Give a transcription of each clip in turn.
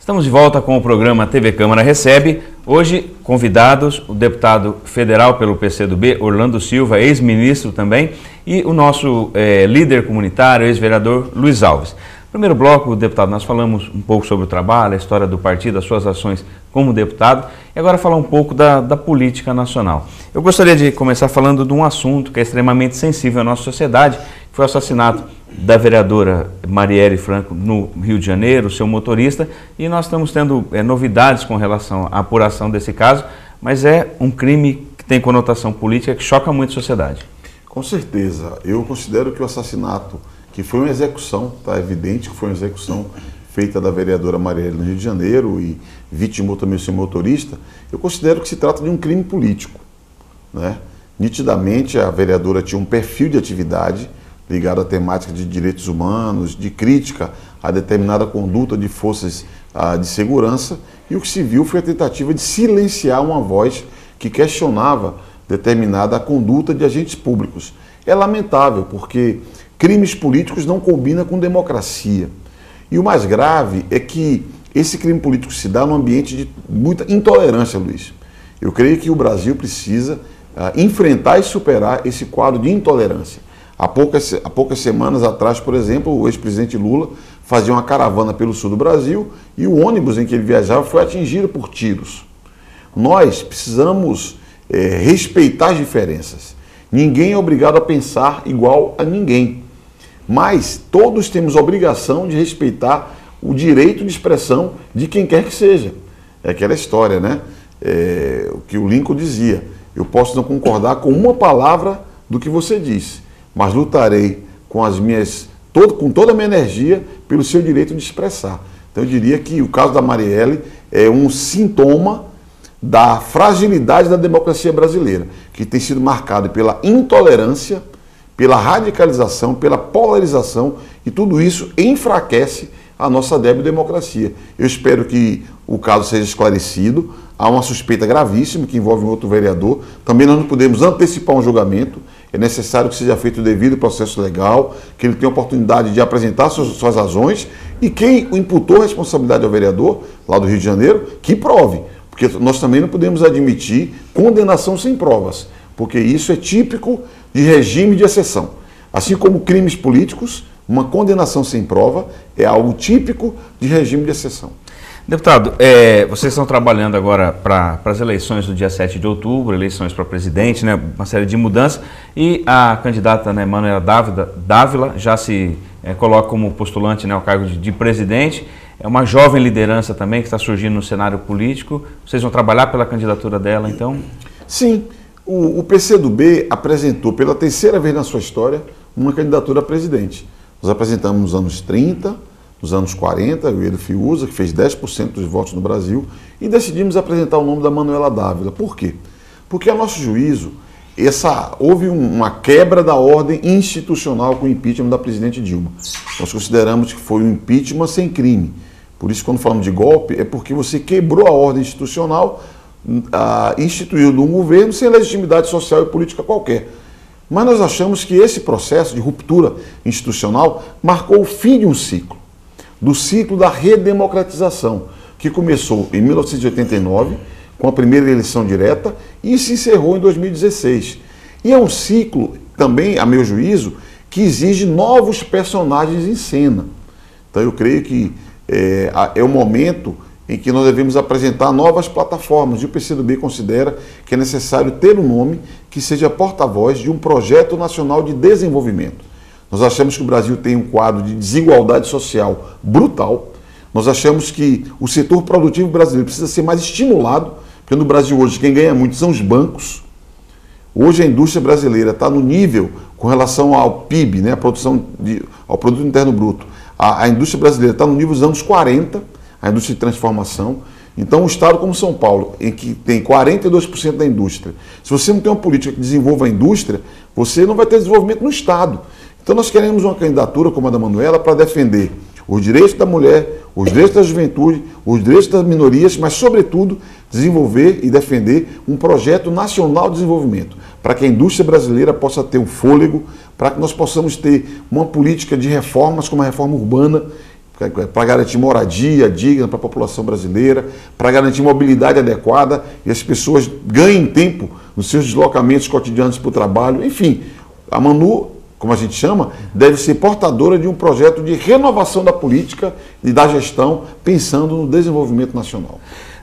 Estamos de volta com o programa TV Câmara Recebe. Hoje, convidados, o deputado federal pelo PCdoB, Orlando Silva, ex-ministro também, e o nosso líder comunitário, ex-vereador Luiz Alves. Primeiro bloco, deputado, nós falamos um pouco sobre o trabalho, a história do partido, as suas ações como deputado, e agora falar um pouco da política nacional. Eu gostaria de começar falando de um assunto que é extremamente sensível à nossa sociedade, que foi o assassinato da vereadora Marielle Franco no Rio de Janeiro, seu motorista, e nós estamos tendo novidades com relação à apuração desse caso, mas é um crime que tem conotação política que choca muito a sociedade. Com certeza. Eu considero que o assassinato, que foi uma execução, está evidente que foi uma execução feita da vereadora Marielle no Rio de Janeiro e vitimou também o seu motorista, eu considero que se trata de um crime político, né? Nitidamente a vereadora tinha um perfil de atividade ligado à temática de direitos humanos, de crítica a determinada conduta de forças de segurança, e o que se viu foi a tentativa de silenciar uma voz que questionava determinada conduta de agentes públicos. É lamentável, porque crimes políticos não combinam com democracia. E o mais grave é que esse crime político se dá num ambiente de muita intolerância, Luiz. Eu creio que o Brasil precisa enfrentar e superar esse quadro de intolerância. Há poucas semanas atrás, por exemplo, o ex-presidente Lula fazia uma caravana pelo sul do Brasil e o ônibus em que ele viajava foi atingido por tiros. Nós precisamos respeitar as diferenças. Ninguém é obrigado a pensar igual a ninguém, mas todos temos a obrigação de respeitar o direito de expressão de quem quer que seja. É aquela história, né? O que o Lincoln dizia: eu posso não concordar com uma palavra do que você disse, mas lutarei com toda a minha energia pelo seu direito de expressar. Então eu diria que o caso da Marielle é um sintoma da fragilidade da democracia brasileira, que tem sido marcado pela intolerância, pela radicalização, pela polarização, e tudo isso enfraquece a nossa débil democracia. Eu espero que o caso seja esclarecido. Há uma suspeita gravíssima que envolve um outro vereador. Também nós não podemos antecipar um julgamento. É necessário que seja feito o devido processo legal, que ele tenha oportunidade de apresentar suas razões, e quem imputou a responsabilidade ao vereador, lá do Rio de Janeiro, que prove. Porque nós também não podemos admitir condenação sem provas, porque isso é típico de regime de exceção. Assim como crimes políticos, uma condenação sem prova é algo típico de regime de exceção. Deputado, vocês estão trabalhando agora para as eleições do dia 7 de outubro, eleições para presidente, né, uma série de mudanças, e a candidata, né, Manuela Dávila já se coloca como postulante, né, ao cargo de presidente. É uma jovem liderança também que está surgindo no cenário político. Vocês vão trabalhar pela candidatura dela, então? Sim, o PCdoB apresentou pela terceira vez na sua história uma candidatura a presidente. Nós apresentamos nos anos 30, nos anos 40, o Hélio Fiuza, que fez 10% dos votos no Brasil, e decidimos apresentar o nome da Manuela Dávila. Por quê? Porque, a nosso juízo, houve uma quebra da ordem institucional com o impeachment da presidente Dilma. Nós consideramos que foi um impeachment sem crime. Por isso, quando falamos de golpe, é porque você quebrou a ordem institucional, instituiu um governo sem legitimidade social e política qualquer. Mas nós achamos que esse processo de ruptura institucional marcou o fim de um ciclo, do ciclo da redemocratização, que começou em 1989, com a primeira eleição direta, e se encerrou em 2016. E é um ciclo também, a meu juízo, que exige novos personagens em cena. Então eu creio que é o momento em que nós devemos apresentar novas plataformas, e o PCdoB considera que é necessário ter um nome que seja porta-voz de um projeto nacional de desenvolvimento. Nós achamos que o Brasil tem um quadro de desigualdade social brutal. Nós achamos que o setor produtivo brasileiro precisa ser mais estimulado, porque no Brasil hoje quem ganha muito são os bancos. Hoje a indústria brasileira está no nível, com relação ao PIB, né, ao Produto Interno Bruto, a indústria brasileira está no nível dos anos 40, a indústria de transformação. Então, um estado como São Paulo, em que tem 42% da indústria, se você não tem uma política que desenvolva a indústria, você não vai ter desenvolvimento no estado. Então, nós queremos uma candidatura como a da Manuela para defender os direitos da mulher, os direitos da juventude, os direitos das minorias, mas, sobretudo, desenvolver e defender um projeto nacional de desenvolvimento, para que a indústria brasileira possa ter um fôlego, para que nós possamos ter uma política de reformas, como a reforma urbana, para garantir moradia digna para a população brasileira, para garantir mobilidade adequada e as pessoas ganhem tempo nos seus deslocamentos cotidianos para o trabalho. Enfim, a Manu, como a gente chama, deve ser portadora de um projeto de renovação da política e da gestão, pensando no desenvolvimento nacional.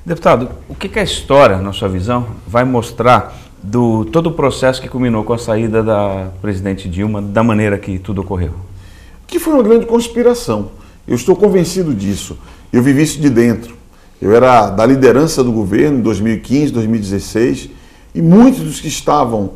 Deputado, o que a história, na sua visão, vai mostrar do todo o processo que culminou com a saída da presidente Dilma, da maneira que tudo ocorreu? Que foi uma grande conspiração. Eu estou convencido disso. Eu vivi isso de dentro. Eu era da liderança do governo em 2015, 2016, e muitos dos que estavam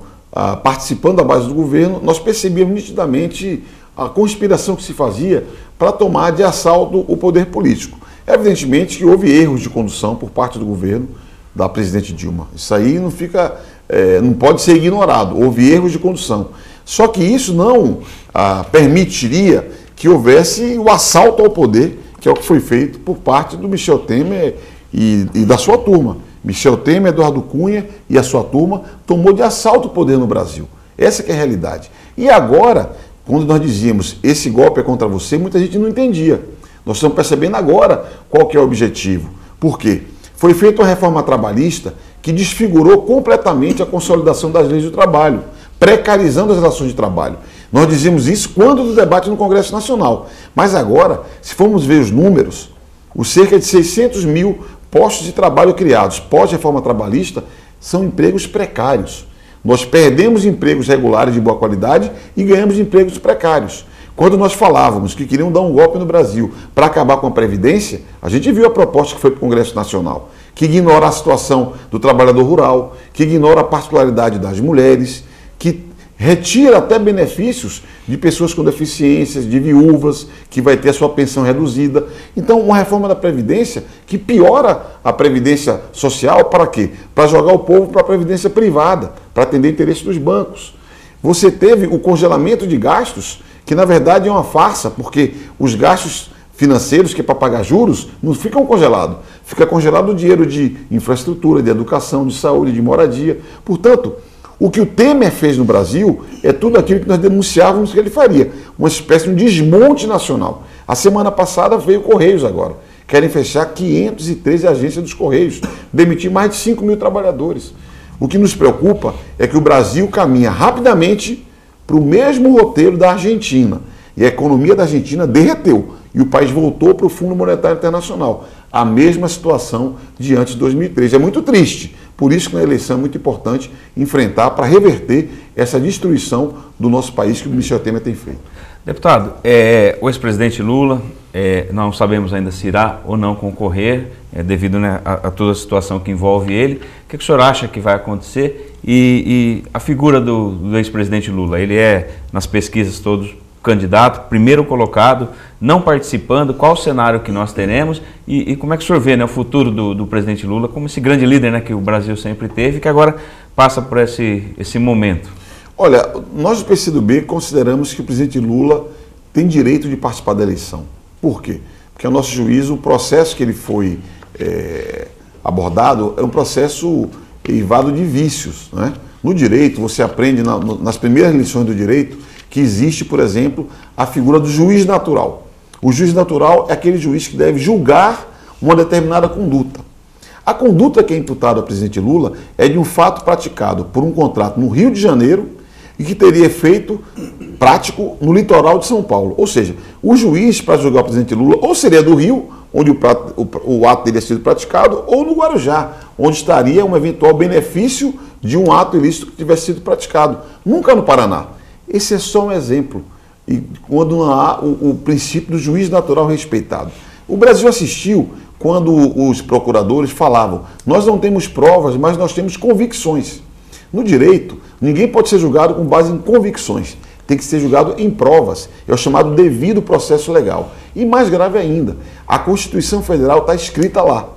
participando da base do governo, nós percebíamos nitidamente a conspiração que se fazia para tomar de assalto o poder político. Evidentemente que houve erros de condução por parte do governo da presidente Dilma. Isso aí não pode ser ignorado. Houve erros de condução. Só que isso não permitiria que houvesse o assalto ao poder, que é o que foi feito por parte do Michel Temer e da sua turma. Michel Temer, Eduardo Cunha e a sua turma tomou de assalto o poder no Brasil. Essa que é a realidade. E agora, quando nós dizíamos esse golpe é contra você, muita gente não entendia. Nós estamos percebendo agora qual que é o objetivo. Por quê? Foi feita uma reforma trabalhista que desfigurou completamente a consolidação das leis do trabalho, precarizando as relações de trabalho. Nós dizíamos isso quando do debate no Congresso Nacional. Mas agora, se formos ver os números, os cerca de 600 mil postos de trabalho criados pós-reforma trabalhista são empregos precários. Nós perdemos empregos regulares de boa qualidade e ganhamos empregos precários. Quando nós falávamos que queriam dar um golpe no Brasil para acabar com a Previdência, a gente viu a proposta que foi para o Congresso Nacional, que ignora a situação do trabalhador rural, que ignora a particularidade das mulheres, que retira até benefícios de pessoas com deficiências, de viúvas, que vai ter a sua pensão reduzida. Então, uma reforma da Previdência que piora a Previdência Social para quê? Para jogar o povo para a Previdência privada, para atender interesse dos bancos. Você teve o congelamento de gastos, que na verdade é uma farsa, porque os gastos financeiros, que é para pagar juros, não ficam congelados. Fica congelado o dinheiro de infraestrutura, de educação, de saúde, de moradia. Portanto, o que o Temer fez no Brasil é tudo aquilo que nós denunciávamos que ele faria. Uma espécie de um desmonte nacional. A semana passada veio o Correios agora. Querem fechar 513 agências dos Correios, demitir mais de 5 mil trabalhadores. O que nos preocupa é que o Brasil caminha rapidamente para o mesmo roteiro da Argentina. E a economia da Argentina derreteu. E o país voltou para o Fundo Monetário Internacional. A mesma situação de antes de 2013. É muito triste. Por isso que na eleição é muito importante enfrentar para reverter essa destruição do nosso país que o Michel Temer tem feito. Deputado, o ex-presidente Lula, não sabemos ainda se irá ou não concorrer, devido a toda a situação que envolve ele. O que o senhor acha que vai acontecer? E a figura do ex-presidente Lula, ele é, nas pesquisas todos, candidato, primeiro colocado, não participando, qual o cenário que nós teremos e como é que o senhor vê, né, o futuro do presidente Lula como esse grande líder, né, que o Brasil sempre teve e que agora passa por esse momento? Olha, nós do PCdoB consideramos que o presidente Lula tem direito de participar da eleição. Por quê? Porque, ao nosso juízo, o processo que ele foi abordado é um processo eivado de vícios, né? No direito, você aprende nas primeiras lições do direito que existe, por exemplo, a figura do juiz natural. O juiz natural é aquele juiz que deve julgar uma determinada conduta. A conduta que é imputada ao presidente Lula é de um fato praticado por um contrato no Rio de Janeiro e que teria efeito prático no litoral de São Paulo. Ou seja, o juiz para julgar o presidente Lula ou seria do Rio, onde o ato teria sido praticado, ou no Guarujá, onde estaria um eventual benefício de um ato ilícito que tivesse sido praticado. Nunca no Paraná. Esse é só um exemplo, e quando não há o princípio do juiz natural respeitado. O Brasil assistiu quando os procuradores falavam, nós não temos provas, mas nós temos convicções. No direito, ninguém pode ser julgado com base em convicções, tem que ser julgado em provas, é o chamado devido processo legal. E mais grave ainda, a Constituição Federal está escrita lá,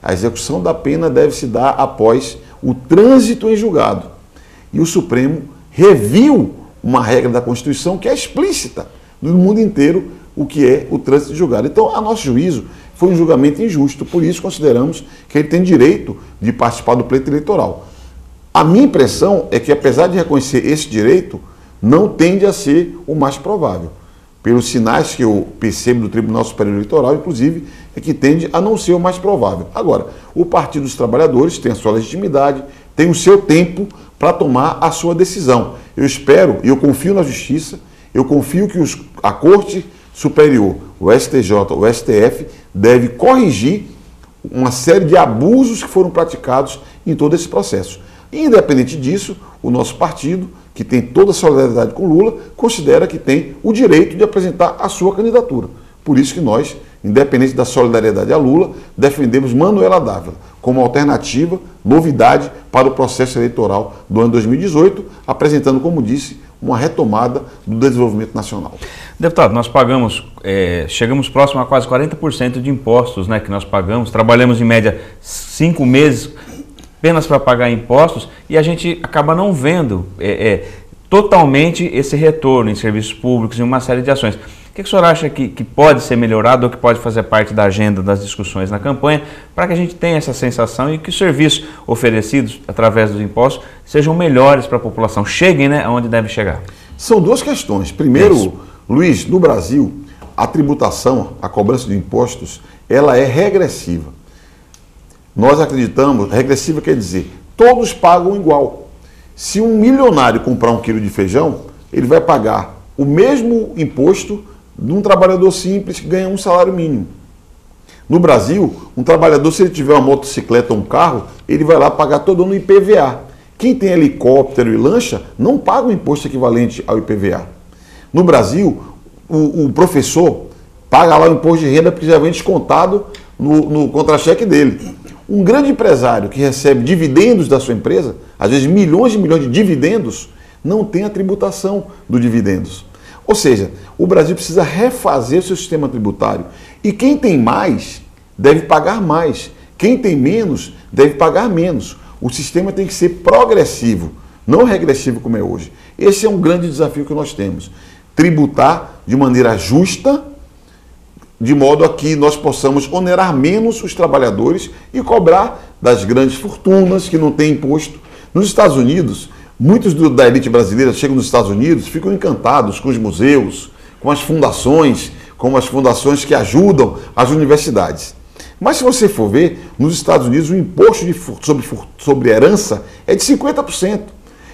a execução da pena deve se dar após o trânsito em julgado. E o Supremo reviu uma regra da Constituição que é explícita no mundo inteiro o que é o trânsito de julgado. Então, a nosso juízo, foi um julgamento injusto, por isso consideramos que ele tem direito de participar do pleito eleitoral. A minha impressão é que, apesar de reconhecer esse direito, não tende a ser o mais provável. pelos sinais que eu percebo do Tribunal Superior Eleitoral, inclusive, é que tende a não ser o mais provável. Agora, o Partido dos Trabalhadores tem a sua legitimidade, tem o seu tempo para tomar a sua decisão. Eu espero e eu confio na Justiça, eu confio que a Corte Superior, o STJ, o STF, deve corrigir uma série de abusos que foram praticados em todo esse processo. Independente disso, o nosso partido, que tem toda a solidariedade com Lula, considera que tem o direito de apresentar a sua candidatura. Por isso que nós, independente da solidariedade a Lula, defendemos Manuela Dávila como alternativa, novidade para o processo eleitoral do ano 2018, apresentando, como disse, uma retomada do desenvolvimento nacional. Deputado, nós pagamos, chegamos próximo a quase 40% de impostos, né, que nós pagamos, trabalhamos em média 5 meses apenas para pagar impostos e a gente acaba não vendo totalmente esse retorno em serviços públicos e uma série de ações. O que o senhor acha que pode ser melhorado ou que pode fazer parte da agenda das discussões na campanha para que a gente tenha essa sensação e que os serviços oferecidos através dos impostos sejam melhores para a população, cheguem, né, aonde deve chegar? São duas questões. Primeiro, Luiz, no Brasil, a tributação, a cobrança de impostos, ela é regressiva. Nós acreditamos, regressiva quer dizer, todos pagam igual. Se um milionário comprar 1 quilo de feijão, ele vai pagar o mesmo imposto de um trabalhador simples que ganha um salário mínimo. No Brasil, um trabalhador, se ele tiver uma motocicleta ou um carro, ele vai lá pagar todo ano IPVA. Quem tem helicóptero e lancha não paga um imposto equivalente ao IPVA. No Brasil, o professor paga lá o imposto de renda porque já vem descontado no contra-cheque dele. Um grande empresário que recebe dividendos da sua empresa, às vezes milhões e milhões de dividendos, não tem a tributação dos dividendos. Ou seja, o Brasil precisa refazer o seu sistema tributário. E quem tem mais deve pagar mais. Quem tem menos deve pagar menos. O sistema tem que ser progressivo, não regressivo como é hoje. Esse é um grande desafio que nós temos. Tributar de maneira justa, de modo a que nós possamos onerar menos os trabalhadores e cobrar das grandes fortunas que não têm imposto. Nos Estados Unidos, muitos da elite brasileira chegam nos Estados Unidos, ficam encantados com os museus, com as fundações, como as fundações que ajudam as universidades. Mas se você for ver, nos Estados Unidos o imposto sobre herança é de 50%.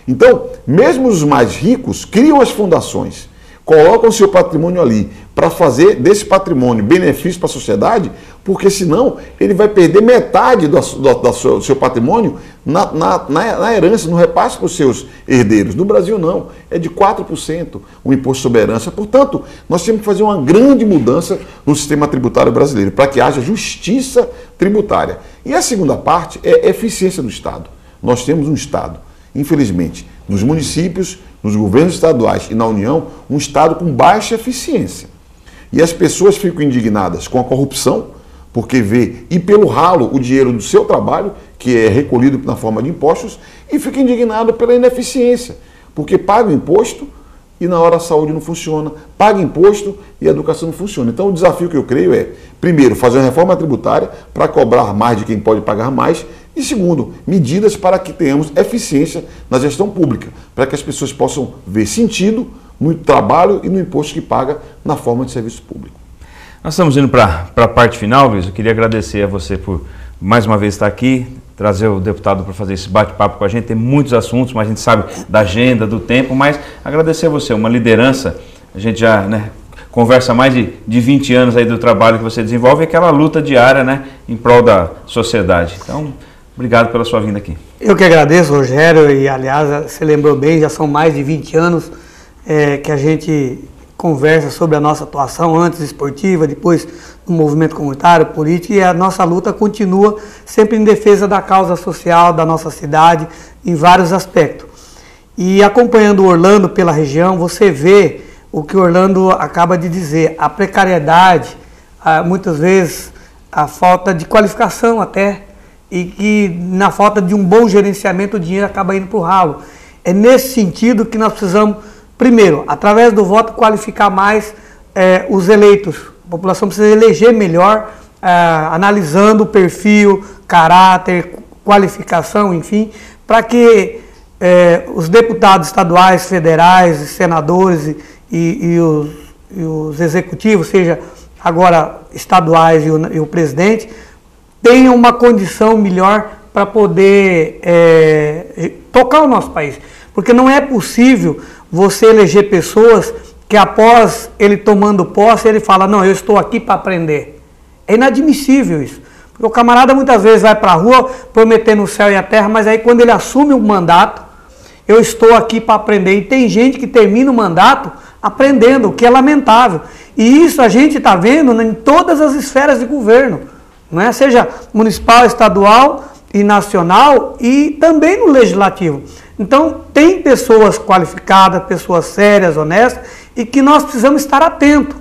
Então, mesmo os mais ricos criam as fundações, colocam o seu patrimônio ali para fazer desse patrimônio benefício para a sociedade, porque senão ele vai perder metade do seu patrimônio na herança, no repasse para os seus herdeiros. No Brasil não, é de 4% o imposto sobre herança. Portanto, nós temos que fazer uma grande mudança no sistema tributário brasileiro, para que haja justiça tributária. E a segunda parte é a eficiência do Estado. Nós temos um Estado, infelizmente, nos municípios, nos governos estaduais e na União, um Estado com baixa eficiência. E as pessoas ficam indignadas com a corrupção, porque vê e pelo ralo o dinheiro do seu trabalho, que é recolhido na forma de impostos, e fica indignado pela ineficiência, porque paga o imposto e na hora a saúde não funciona, paga imposto e a educação não funciona. Então o desafio que eu creio é, primeiro, fazer uma reforma tributária para cobrar mais de quem pode pagar mais, e segundo, medidas para que tenhamos eficiência na gestão pública, para que as pessoas possam ver sentido no trabalho e no imposto que paga na forma de serviço público. Nós estamos indo para a parte final, Luiz. Eu queria agradecer a você por mais uma vez estar aqui, trazer o deputado para fazer esse bate-papo com a gente. Tem muitos assuntos, mas a gente sabe da agenda, do tempo, mas agradecer a você, uma liderança. A gente já conversa há mais de 20 anos aí do trabalho que você desenvolve e aquela luta diária, em prol da sociedade. Então, obrigado pela sua vinda aqui. Eu que agradeço, Rogério, e aliás, você lembrou bem, já são mais de 20 anos que a gente conversa sobre a nossa atuação, antes esportiva, depois no movimento comunitário, político, e a nossa luta continua sempre em defesa da causa social da nossa cidade, em vários aspectos. E acompanhando o Orlando pela região, você vê o que o Orlando acaba de dizer, a precariedade, muitas vezes a falta de qualificação até, e que na falta de um bom gerenciamento o dinheiro acaba indo para o ralo. É nesse sentido que nós precisamos, primeiro, através do voto, qualificar mais os eleitos. A população precisa eleger melhor, analisando o perfil, caráter, qualificação, enfim, para que os deputados estaduais, federais, senadores e os executivos, seja agora estaduais e o presidente, tenham uma condição melhor para poder tocar o nosso país. Porque não é possível você eleger pessoas que após ele tomando posse, ele fala, não, eu estou aqui para aprender. É inadmissível isso. Porque o camarada muitas vezes vai para a rua prometendo o céu e a terra, mas aí quando ele assume o mandato, eu estou aqui para aprender. E tem gente que termina o mandato aprendendo, o que é lamentável. E isso a gente está vendo em todas as esferas de governo, não é? Seja municipal, estadual e nacional e também no legislativo. Então, tem pessoas qualificadas, pessoas sérias, honestas, e que nós precisamos estar atentos,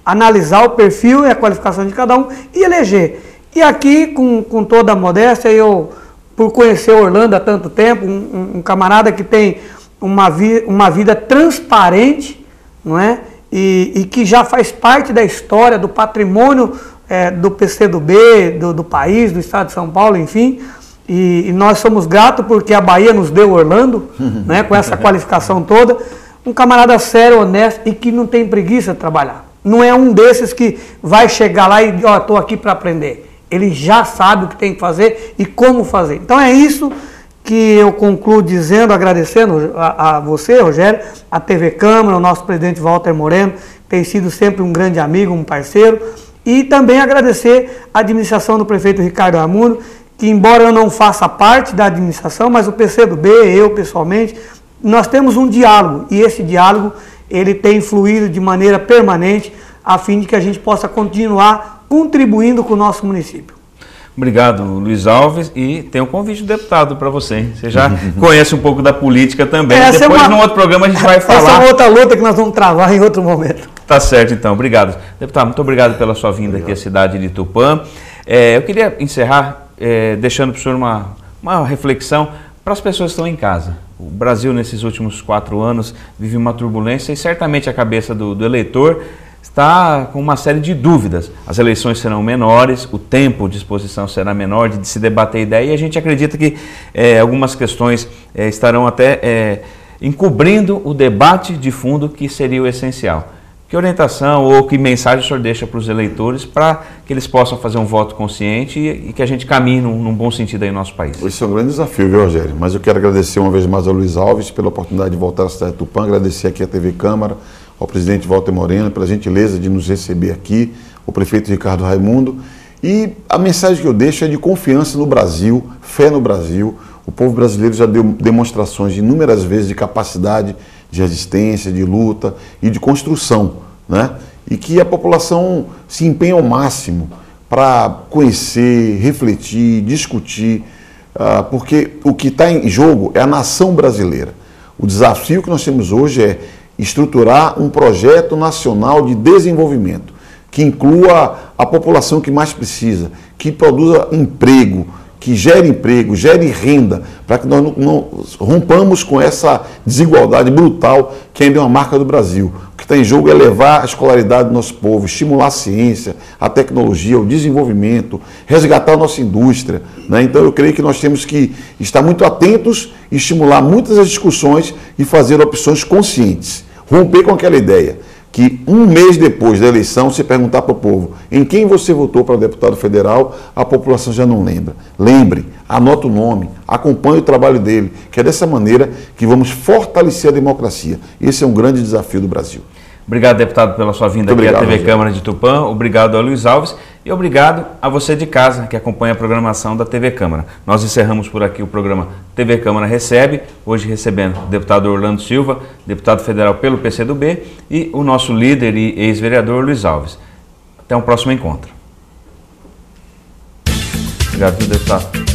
analisar o perfil e a qualificação de cada um e eleger. E aqui, com toda a modéstia, eu, por conhecer Orlando há tanto tempo, um camarada que tem uma vida transparente, não é? E que já faz parte da história, do patrimônio do PCdoB, do país, do estado de São Paulo, enfim. E nós somos gratos porque a Bahia nos deu Orlando, né, com essa qualificação toda. Um camarada sério, honesto e que não tem preguiça de trabalhar. Não é um desses que vai chegar lá e, ó, estou aqui para aprender. Ele já sabe o que tem que fazer e como fazer. Então é isso que eu concluo dizendo, agradecendo a você, Rogério, a TV Câmara, o nosso presidente Walter Moreno, que tem sido sempre um grande amigo, um parceiro, e também agradecer a administração do prefeito Ricardo Armundo, que embora eu não faça parte da administração, mas o PCdoB, eu pessoalmente, nós temos um diálogo, e esse diálogo ele tem fluído de maneira permanente, a fim de que a gente possa continuar contribuindo com o nosso município. Obrigado, Luiz Alves, e tem um convite do deputado para você, hein? Você já conhece um pouco da política também. Depois, num outro programa, a gente vai falar. Essa é uma outra luta que nós vamos travar em outro momento. Tá certo, então. Obrigado. Deputado, muito obrigado pela sua vinda aqui à cidade de Tupã. Eu queria encerrar deixando para o senhor uma reflexão para as pessoas que estão em casa. O Brasil, nesses últimos 4 anos, vive uma turbulência e certamente a cabeça do eleitor está com uma série de dúvidas. As eleições serão menores, o tempo de exposição será menor de se debater ideia e a gente acredita que algumas questões estarão até encobrindo o debate de fundo que seria o essencial. Que orientação ou que mensagem o senhor deixa para os eleitores para que eles possam fazer um voto consciente e que a gente caminhe num bom sentido aí no nosso país? Esse é um grande desafio, viu, Rogério? Mas eu quero agradecer uma vez mais ao Luiz Alves pela oportunidade de voltar à cidade de Tupã, agradecer aqui à TV Câmara, ao presidente Walter Moreno pela gentileza de nos receber aqui, o prefeito Ricardo Raimundo. E a mensagem que eu deixo é de confiança no Brasil, fé no Brasil. O povo brasileiro já deu demonstrações de inúmeras vezes de capacidade de resistência, de luta e de construção, né? E que a população se empenha ao máximo para conhecer, refletir, discutir, porque o que está em jogo é a nação brasileira. O desafio que nós temos hoje é estruturar um projeto nacional de desenvolvimento que inclua a população que mais precisa, que produza emprego, que gere renda, para que nós não rompamos com essa desigualdade brutal que ainda é uma marca do Brasil. O que está em jogo é levar a escolaridade do nosso povo, estimular a ciência, a tecnologia, o desenvolvimento, resgatar a nossa indústria, né? Então eu creio que nós temos que estar muito atentos, estimular muitas das discussões e fazer opções conscientes. Romper com aquela ideia que um mês depois da eleição, se perguntar para o povo em quem você votou para deputado federal, a população já não lembra. Lembre, anota o nome, acompanhe o trabalho dele, que é dessa maneira que vamos fortalecer a democracia. Esse é um grande desafio do Brasil. Obrigado, deputado, pela sua vinda aqui à TV Câmara de Tupã. Obrigado ao Luiz Alves e obrigado a você de casa que acompanha a programação da TV Câmara. Nós encerramos por aqui o programa TV Câmara Recebe, hoje recebendo o deputado Orlando Silva, deputado federal pelo PCdoB e o nosso líder e ex-vereador Luiz Alves. Até um próximo encontro. Obrigado, deputado.